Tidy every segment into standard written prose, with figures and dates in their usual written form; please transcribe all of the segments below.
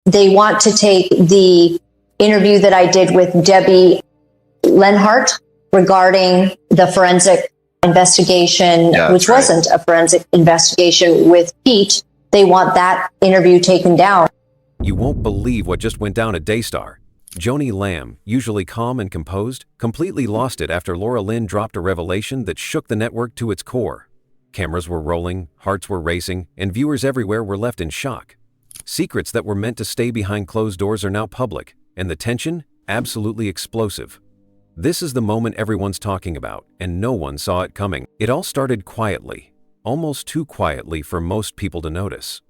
They want to take the interview that I did with Debbie Lenhart regarding the forensic investigation, which wasn't a forensic investigation with Pete. They want that interview taken down. You won't believe what just went down at Daystar. Joni Lamb, usually calm and composed, completely lost it after Laura Lynn dropped a revelation that shook the network to its core. Cameras were rolling, hearts were racing, and viewers everywhere were left in shock. Secrets that were meant to stay behind closed doors are now public, and the tension, absolutely explosive. This is the moment everyone's talking about, and no one saw it coming. It all started quietly, almost too quietly for most people to notice.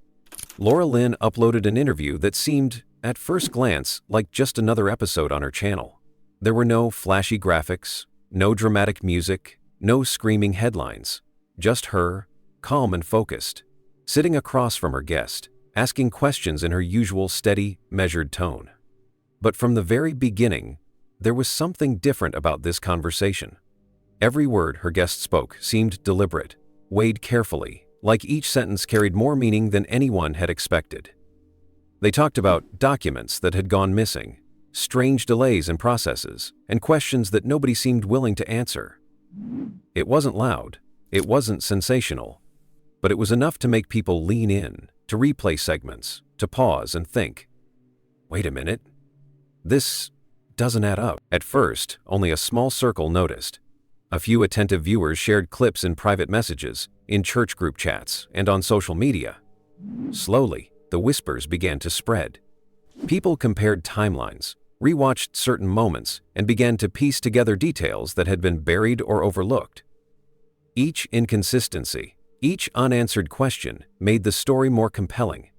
Laura Lynn uploaded an interview that seemed, at first glance, like just another episode on her channel. There were no flashy graphics, no dramatic music, no screaming headlines. Just her, calm and focused, sitting across from her guest, asking questions in her usual steady, measured tone. But from the very beginning, there was something different about this conversation. Every word her guest spoke seemed deliberate, weighed carefully, like each sentence carried more meaning than anyone had expected. They talked about documents that had gone missing, strange delays in processes, and questions that nobody seemed willing to answer. It wasn't loud, it wasn't sensational, but it was enough to make people lean in, to replay segments, to pause and think, wait a minute, this doesn't add up. At first, only a small circle noticed. A few attentive viewers shared clips in private messages, in church group chats, and on social media. Slowly, the whispers began to spread. People compared timelines, rewatched certain moments, and began to piece together details that had been buried or overlooked. Each inconsistency, each unanswered question made the story more compelling.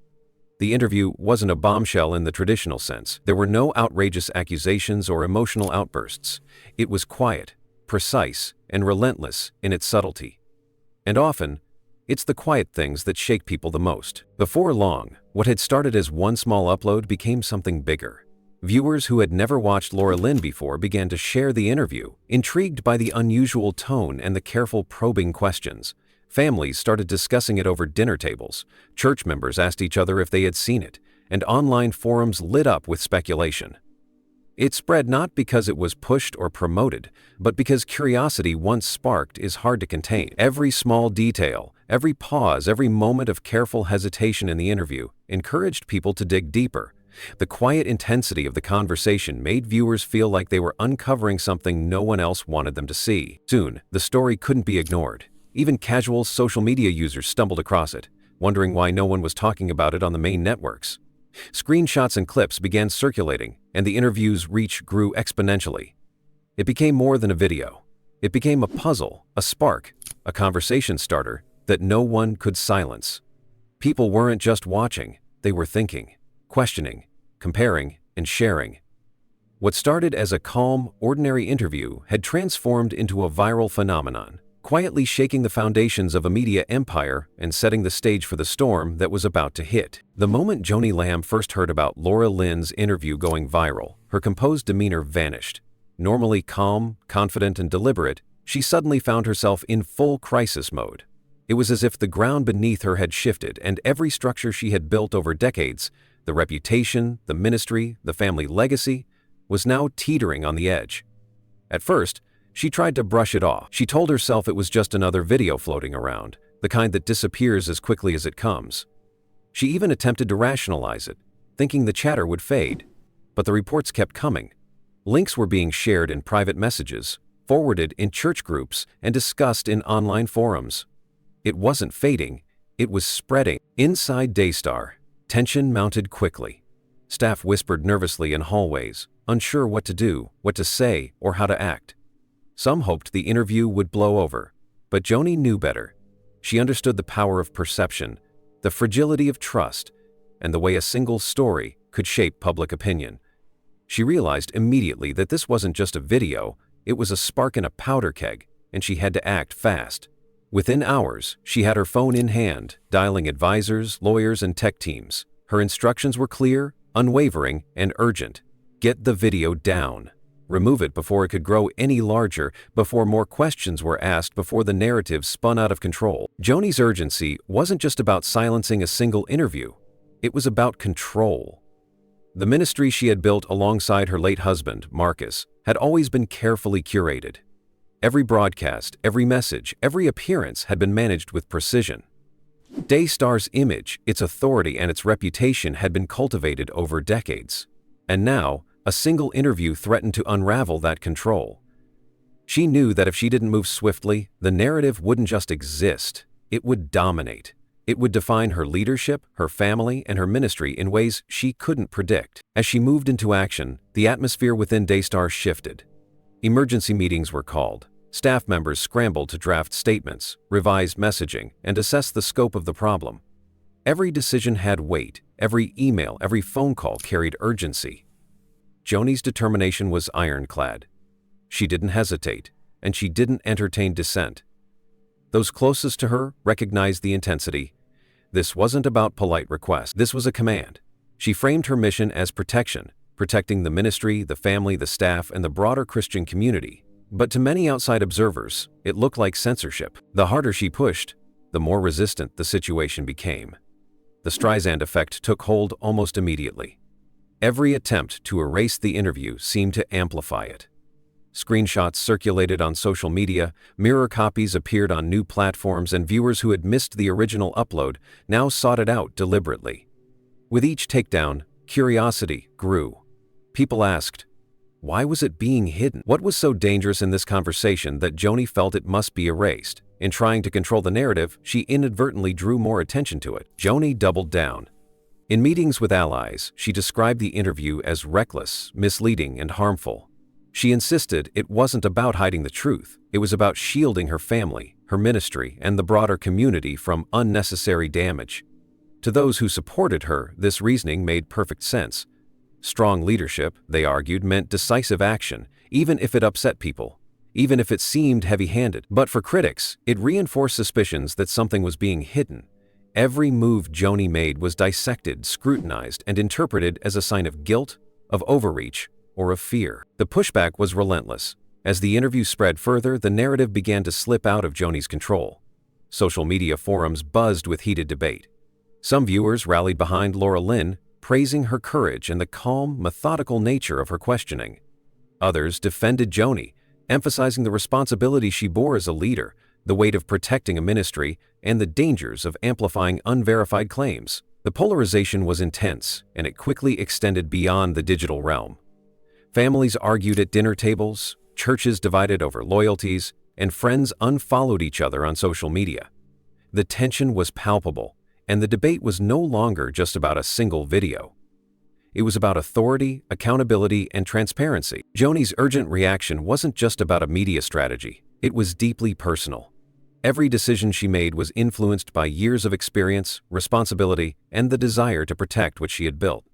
The interview wasn't a bombshell in the traditional sense. There were no outrageous accusations or emotional outbursts. It was quiet, precise, and relentless in its subtlety. And often, it's the quiet things that shake people the most. Before long, what had started as one small upload became something bigger. Viewers who had never watched Laura Lynn before began to share the interview, intrigued by the unusual tone and the careful probing questions. Families started discussing it over dinner tables, church members asked each other if they had seen it, and online forums lit up with speculation. It spread not because it was pushed or promoted, but because curiosity once sparked is hard to contain. Every small detail, every pause, every moment of careful hesitation in the interview encouraged people to dig deeper. The quiet intensity of the conversation made viewers feel like they were uncovering something no one else wanted them to see. Soon, the story couldn't be ignored. Even casual social media users stumbled across it, wondering why no one was talking about it on the main networks. Screenshots and clips began circulating, and the interview's reach grew exponentially. It became more than a video. It became a puzzle, a spark, a conversation starter that no one could silence. People weren't just watching, they were thinking, questioning, comparing, and sharing. What started as a calm, ordinary interview had transformed into a viral phenomenon, quietly shaking the foundations of a media empire and setting the stage for the storm that was about to hit. The moment Joni Lamb first heard about Laura Lynn's interview going viral, her composed demeanor vanished. Normally calm, confident, and deliberate, she suddenly found herself in full crisis mode. It was as if the ground beneath her had shifted and every structure she had built over decades, the reputation, the ministry, the family legacy, was now teetering on the edge. At first, she tried to brush it off. She told herself it was just another video floating around, the kind that disappears as quickly as it comes. She even attempted to rationalize it, thinking the chatter would fade. But the reports kept coming. Links were being shared in private messages, forwarded in church groups, and discussed in online forums. It wasn't fading, it was spreading. Inside Daystar, tension mounted quickly. Staff whispered nervously in hallways, unsure what to do, what to say, or how to act. Some hoped the interview would blow over, but Joni knew better. She understood the power of perception, the fragility of trust, and the way a single story could shape public opinion. She realized immediately that this wasn't just a video, it was a spark in a powder keg, and she had to act fast. Within hours, she had her phone in hand, dialing advisors, lawyers, and tech teams. Her instructions were clear, unwavering, and urgent. Get the video down. Remove it before it could grow any larger, before more questions were asked, before the narrative spun out of control. Joni's urgency wasn't just about silencing a single interview. It was about control. The ministry she had built alongside her late husband, Marcus, had always been carefully curated. Every broadcast, every message, every appearance had been managed with precision. Daystar's image, its authority, and its reputation had been cultivated over decades. And now, a single interview threatened to unravel that control. She knew that if she didn't move swiftly, the narrative wouldn't just exist, it would dominate. It would define her leadership, her family, and her ministry in ways she couldn't predict. As she moved into action, the atmosphere within Daystar shifted. Emergency meetings were called. Staff members scrambled to draft statements, revise messaging, and assess the scope of the problem. Every decision had weight, every email, every phone call carried urgency. Joni's determination was ironclad. She didn't hesitate, and she didn't entertain dissent. Those closest to her recognized the intensity. This wasn't about polite requests. This was a command. She framed her mission as protection, protecting the ministry, the family, the staff, and the broader Christian community. But to many outside observers, it looked like censorship. The harder she pushed, the more resistant the situation became. The Streisand effect took hold almost immediately. Every attempt to erase the interview seemed to amplify it. Screenshots circulated on social media, mirror copies appeared on new platforms, and viewers who had missed the original upload now sought it out deliberately. With each takedown, curiosity grew. People asked, why was it being hidden? What was so dangerous in this conversation that Joni felt it must be erased? In trying to control the narrative, she inadvertently drew more attention to it. Joni doubled down. In meetings with allies, she described the interview as reckless, misleading, and harmful. She insisted it wasn't about hiding the truth, it was about shielding her family, her ministry, and the broader community from unnecessary damage. To those who supported her, this reasoning made perfect sense. Strong leadership, they argued, meant decisive action, even if it upset people, even if it seemed heavy-handed. But for critics, it reinforced suspicions that something was being hidden. Every move Joni made was dissected, scrutinized, and interpreted as a sign of guilt, of overreach, or of fear. The pushback was relentless. As the interview spread further, the narrative began to slip out of Joni's control. Social media forums buzzed with heated debate. Some viewers rallied behind Laura Lynn, praising her courage and the calm, methodical nature of her questioning. Others defended Joni, emphasizing the responsibility she bore as a leader, the weight of protecting a ministry, and the dangers of amplifying unverified claims. The polarization was intense, and it quickly extended beyond the digital realm. Families argued at dinner tables, churches divided over loyalties, and friends unfollowed each other on social media. The tension was palpable, and the debate was no longer just about a single video. It was about authority, accountability, and transparency. Joni's urgent reaction wasn't just about a media strategy, it was deeply personal. Every decision she made was influenced by years of experience, responsibility, and the desire to protect what she had built.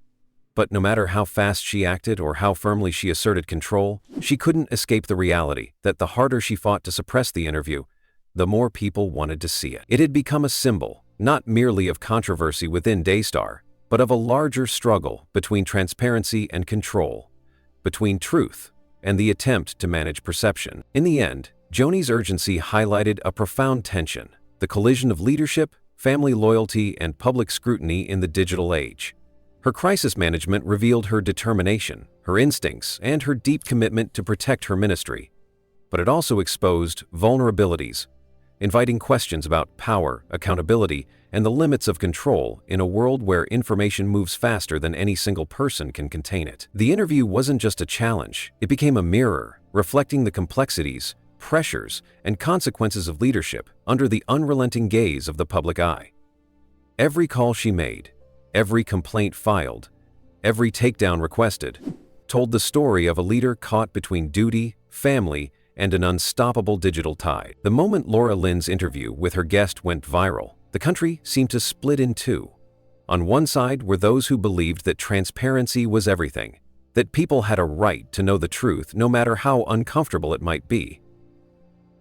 But no matter how fast she acted or how firmly she asserted control, she couldn't escape the reality that the harder she fought to suppress the interview, the more people wanted to see it. It had become a symbol, not merely of controversy within Daystar, but of a larger struggle between transparency and control, between truth and the attempt to manage perception. In the end, Joni's urgency highlighted a profound tension, the collision of leadership, family loyalty, and public scrutiny in the digital age. Her crisis management revealed her determination, her instincts, and her deep commitment to protect her ministry. But it also exposed vulnerabilities, inviting questions about power, accountability, and the limits of control in a world where information moves faster than any single person can contain it. The interview wasn't just a challenge, it became a mirror, reflecting the complexities, pressures, and consequences of leadership under the unrelenting gaze of the public eye. Every call she made, every complaint filed, every takedown requested, told the story of a leader caught between duty, family, and an unstoppable digital tide. The moment Laura Lynn's interview with her guest went viral, the country seemed to split in two. On one side were those who believed that transparency was everything, that people had a right to know the truth no matter how uncomfortable it might be.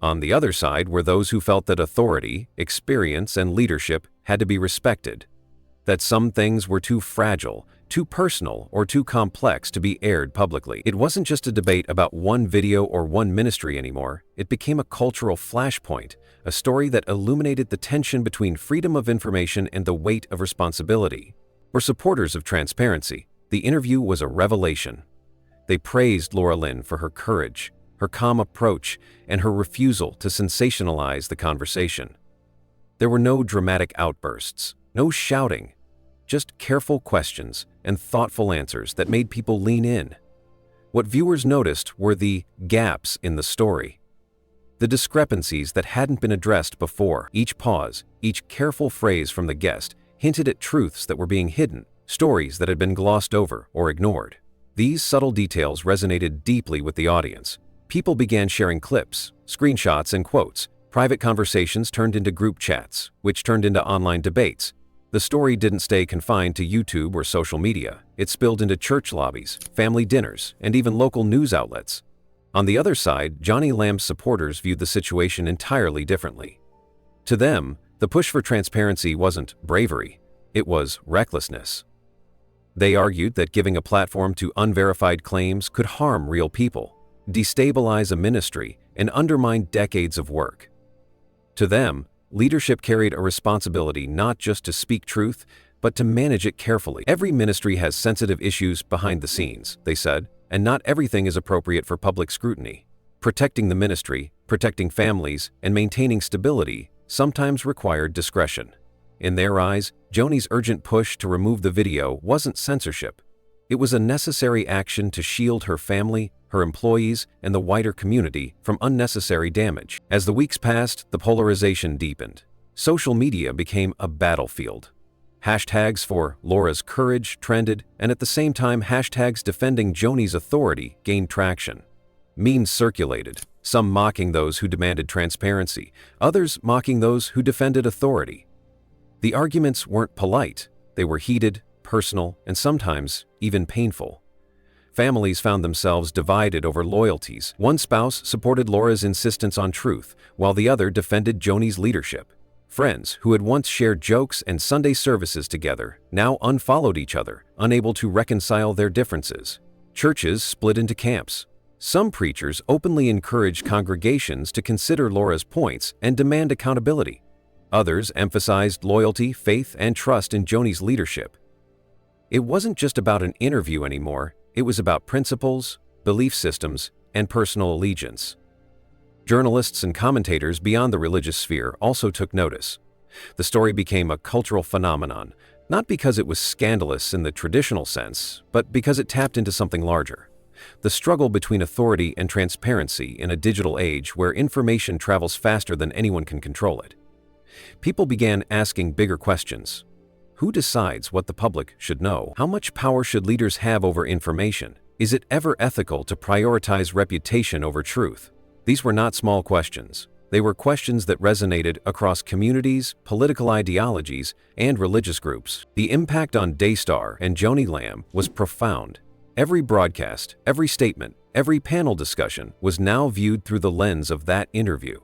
On the other side were those who felt that authority, experience, and leadership had to be respected, that some things were too fragile, too personal, or too complex to be aired publicly. It wasn't just a debate about one video or one ministry anymore, it became a cultural flashpoint, a story that illuminated the tension between freedom of information and the weight of responsibility. For supporters of transparency, The interview was a revelation. They praised Laura Lynn for her courage, her calm approach, and her refusal to sensationalize the conversation. There were no dramatic outbursts, no shouting, just careful questions and thoughtful answers that made people lean in. What viewers noticed were the gaps in the story, the discrepancies that hadn't been addressed before. Each pause, each careful phrase from the guest hinted at truths that were being hidden, stories that had been glossed over or ignored. These subtle details resonated deeply with the audience. People began sharing clips, screenshots, and quotes. Private conversations turned into group chats, which turned into online debates. The story didn't stay confined to YouTube or social media. It spilled into church lobbies, family dinners, and even local news outlets. On the other side, Joni Lamb's supporters viewed the situation entirely differently. To them, the push for transparency wasn't bravery, it was recklessness. They argued that giving a platform to unverified claims could harm real people, destabilize a ministry, and undermine decades of work. To them, leadership carried a responsibility not just to speak truth, but to manage it carefully. Every ministry has sensitive issues behind the scenes, they said, and not everything is appropriate for public scrutiny. Protecting the ministry, protecting families, and maintaining stability sometimes required discretion. In their eyes, Joni's urgent push to remove the video wasn't censorship. It was a necessary action to shield her family, her employees, and the wider community from unnecessary damage. As the weeks passed, the polarization deepened. Social media became a battlefield. Hashtags for Laura's courage trended, and at the same time, hashtags defending Joni's authority gained traction. Memes circulated, some mocking those who demanded transparency, others mocking those who defended authority. The arguments weren't polite, they were heated, personal, and sometimes even painful. Families found themselves divided over loyalties. One spouse supported Laura's insistence on truth, while the other defended Joni's leadership. Friends who had once shared jokes and Sunday services together now unfollowed each other, unable to reconcile their differences. Churches split into camps. Some preachers openly encouraged congregations to consider Laura's points and demand accountability. Others emphasized loyalty, faith, and trust in Joni's leadership. It wasn't just about an interview anymore, it was about principles, belief systems, and personal allegiance. Journalists and commentators beyond the religious sphere also took notice. The story became a cultural phenomenon, not because it was scandalous in the traditional sense, but because it tapped into something larger. The struggle between authority and transparency in a digital age where information travels faster than anyone can control it. People began asking bigger questions. Who decides what the public should know? How much power should leaders have over information? Is it ever ethical to prioritize reputation over truth? These were not small questions. They were questions that resonated across communities, political ideologies, and religious groups. The impact on Daystar and Joni Lamb was profound. Every broadcast, every statement, every panel discussion was now viewed through the lens of that interview.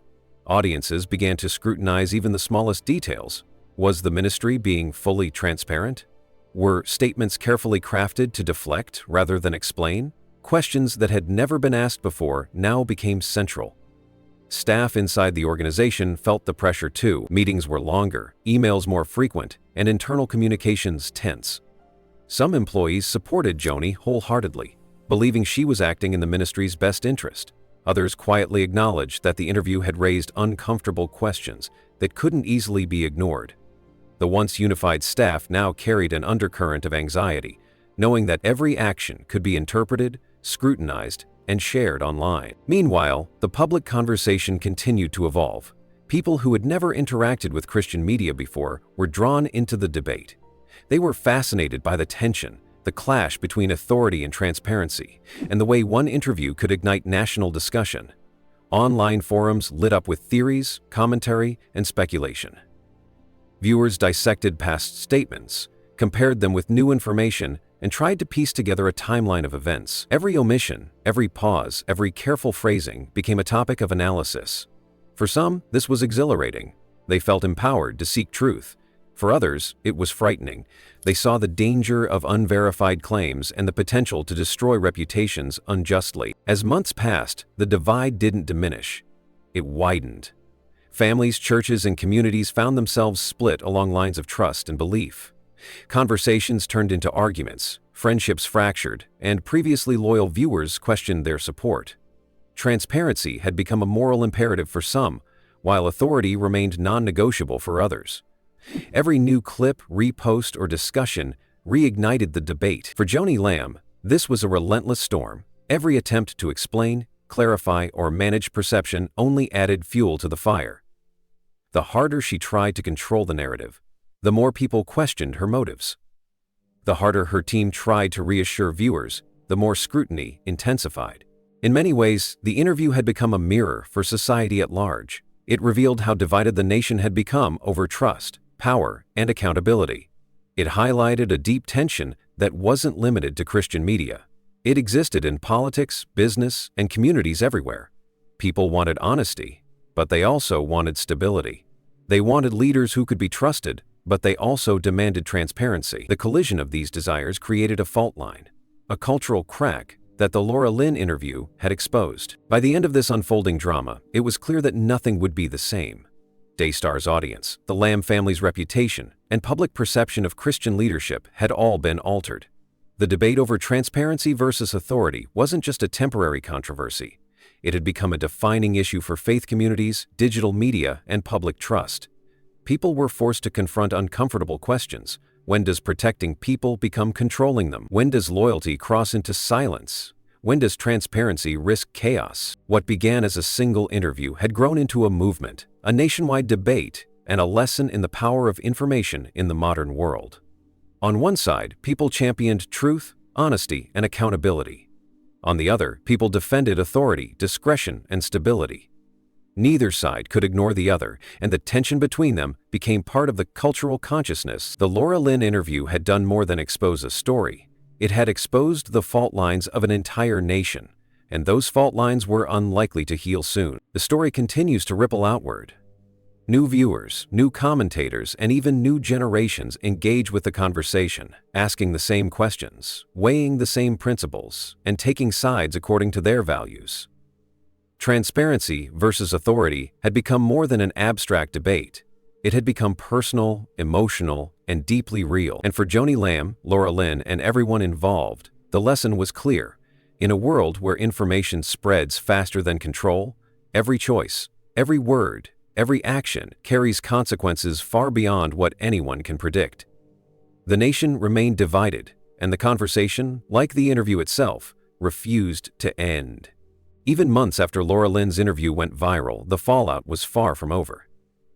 Audiences began to scrutinize even the smallest details. Was the ministry being fully transparent? Were statements carefully crafted to deflect rather than explain? Questions that had never been asked before now became central. Staff inside the organization felt the pressure too. Meetings were longer, emails more frequent, and internal communications tense. Some employees supported Joni wholeheartedly, believing she was acting in the ministry's best interest. Others quietly acknowledged that the interview had raised uncomfortable questions that couldn't easily be ignored. The once unified staff now carried an undercurrent of anxiety, knowing that every action could be interpreted, scrutinized, and shared online. Meanwhile, the public conversation continued to evolve. People who had never interacted with Christian media before were drawn into the debate. They were fascinated by the tension, the clash between authority and transparency, and the way one interview could ignite national discussion. Online forums lit up with theories, commentary, and speculation. Viewers dissected past statements, compared them with new information, and tried to piece together a timeline of events. Every omission, every pause, every careful phrasing became a topic of analysis. For some, this was exhilarating. They felt empowered to seek truth. For others, it was frightening. They saw the danger of unverified claims and the potential to destroy reputations unjustly. As months passed, the divide didn't diminish. It widened. Families, churches, and communities found themselves split along lines of trust and belief. Conversations turned into arguments, friendships fractured, and previously loyal viewers questioned their support. Transparency had become a moral imperative for some, while authority remained non-negotiable for others. Every new clip, repost, or discussion reignited the debate. For Joni Lamb, this was a relentless storm. Every attempt to explain, clarify, or manage perception only added fuel to the fire. The harder she tried to control the narrative, the more people questioned her motives. The harder her team tried to reassure viewers, the more scrutiny intensified. In many ways, the interview had become a mirror for society at large. It revealed how divided the nation had become over trust, power, and accountability. It highlighted a deep tension that wasn't limited to Christian media. It existed in politics, business, and communities everywhere. People wanted honesty, but they also wanted stability. They wanted leaders who could be trusted, but they also demanded transparency. The collision of these desires created a fault line, a cultural crack that the Laura Lynn interview had exposed. By the end of this unfolding drama, it was clear that nothing would be the same. Daystar's audience, the Lamb family's reputation, and public perception of Christian leadership had all been altered. The debate over transparency versus authority wasn't just a temporary controversy. It had become a defining issue for faith communities, digital media, and public trust. People were forced to confront uncomfortable questions. When does protecting people become controlling them? When does loyalty cross into silence? When does transparency risk chaos? What began as a single interview had grown into a movement, a nationwide debate, and a lesson in the power of information in the modern world. On one side, people championed truth, honesty, and accountability. On the other, people defended authority, discretion, and stability. Neither side could ignore the other, and the tension between them became part of the cultural consciousness. The Laura Lynn interview had done more than expose a story. It had exposed the fault lines of an entire nation, and those fault lines were unlikely to heal soon. The story continues to ripple outward. New viewers, new commentators, and even new generations engage with the conversation, asking the same questions, weighing the same principles, and taking sides according to their values. Transparency versus authority had become more than an abstract debate. It had become personal, emotional, and deeply real. And for Joni Lamb, Laura Lynn, and everyone involved, the lesson was clear. In a world where information spreads faster than control, every choice, every word, every action carries consequences far beyond what anyone can predict. The nation remained divided, and the conversation, like the interview itself, refused to end. Even months after Laura Lynn's interview went viral, the fallout was far from over.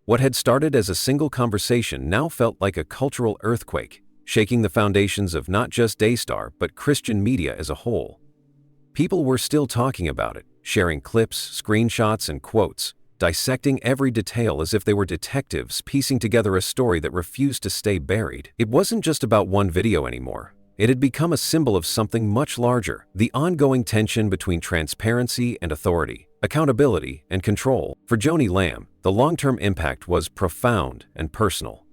What had started as a single conversation now felt like a cultural earthquake, shaking the foundations of not just Daystar but Christian media as a whole. People were still talking about it, sharing clips, screenshots, and quotes, dissecting every detail as if they were detectives piecing together a story that refused to stay buried. It wasn't just about one video anymore. It had become a symbol of something much larger, the ongoing tension between transparency and authority, accountability and control. For Joni Lamb, the long-term impact was profound and personal.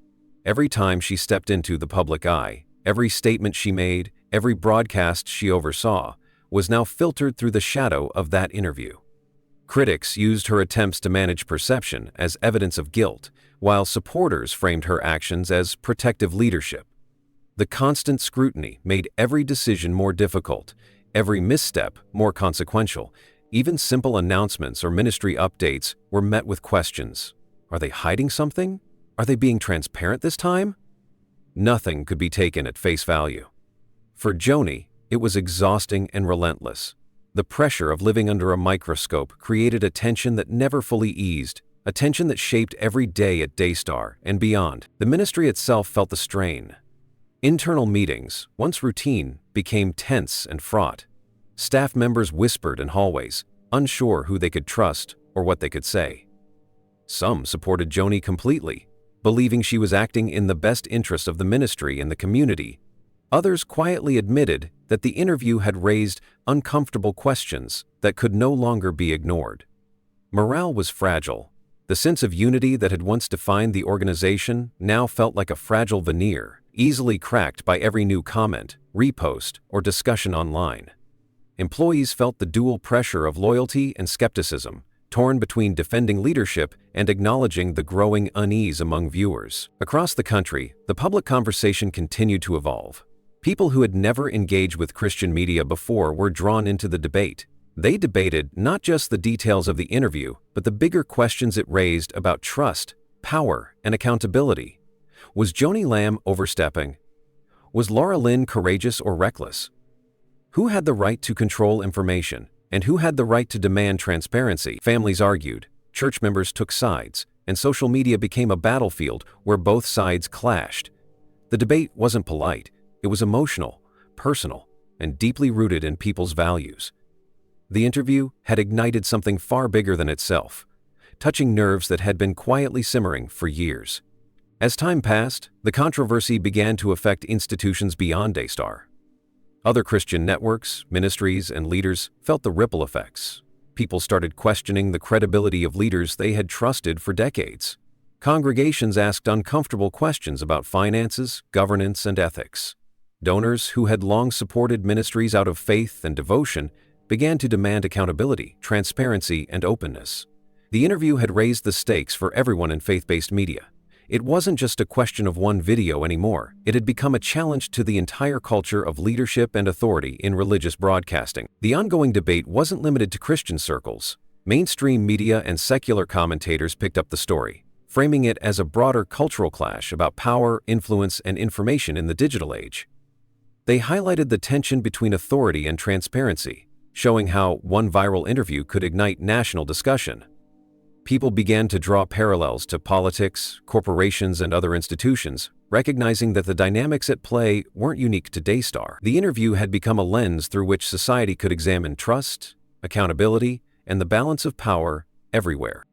Every time she stepped into the public eye, every statement she made, every broadcast she oversaw, was now filtered through the shadow of that interview. Critics used her attempts to manage perception as evidence of guilt, while supporters framed her actions as protective leadership. The constant scrutiny made every decision more difficult, every misstep more consequential. Even simple announcements or ministry updates were met with questions. Are they hiding something? Are they being transparent this time? Nothing could be taken at face value. For Joni, it was exhausting and relentless. The pressure of living under a microscope created a tension that never fully eased, a tension that shaped every day at Daystar and beyond. The ministry itself felt the strain. Internal meetings, once routine, became tense and fraught. Staff members whispered in hallways, unsure who they could trust or what they could say. Some supported Joni completely, believing she was acting in the best interest of the ministry and the community. Others quietly admitted that the interview had raised uncomfortable questions that could no longer be ignored. Morale was fragile. The sense of unity that had once defined the organization now felt like a fragile veneer, easily cracked by every new comment, repost, or discussion online. Employees felt the dual pressure of loyalty and skepticism, torn between defending leadership and acknowledging the growing unease among viewers. Across the country, the public conversation continued to evolve. People who had never engaged with Christian media before were drawn into the debate. They debated not just the details of the interview, but the bigger questions it raised about trust, power, and accountability. Was Joni Lamb overstepping? Was Laura Lynn courageous or reckless? Who had the right to control information, and who had the right to demand transparency? Families argued, church members took sides, and social media became a battlefield where both sides clashed. The debate wasn't polite, it was emotional, personal, and deeply rooted in people's values. The interview had ignited something far bigger than itself, touching nerves that had been quietly simmering for years. As time passed, the controversy began to affect institutions beyond Daystar. Other Christian networks, ministries, and leaders felt the ripple effects. People started questioning the credibility of leaders they had trusted for decades. Congregations asked uncomfortable questions about finances, governance, and ethics. Donors who had long supported ministries out of faith and devotion began to demand accountability, transparency, and openness. The interview had raised the stakes for everyone in faith-based media. It wasn't just a question of one video anymore. It had become a challenge to the entire culture of leadership and authority in religious broadcasting. The ongoing debate wasn't limited to Christian circles. Mainstream media and secular commentators picked up the story, framing it as a broader cultural clash about power, influence, and information in the digital age. They highlighted the tension between authority and transparency, showing how one viral interview could ignite national discussion. People began to draw parallels to politics, corporations, and other institutions, recognizing that the dynamics at play weren't unique to Daystar. The interview had become a lens through which society could examine trust, accountability, and the balance of power everywhere.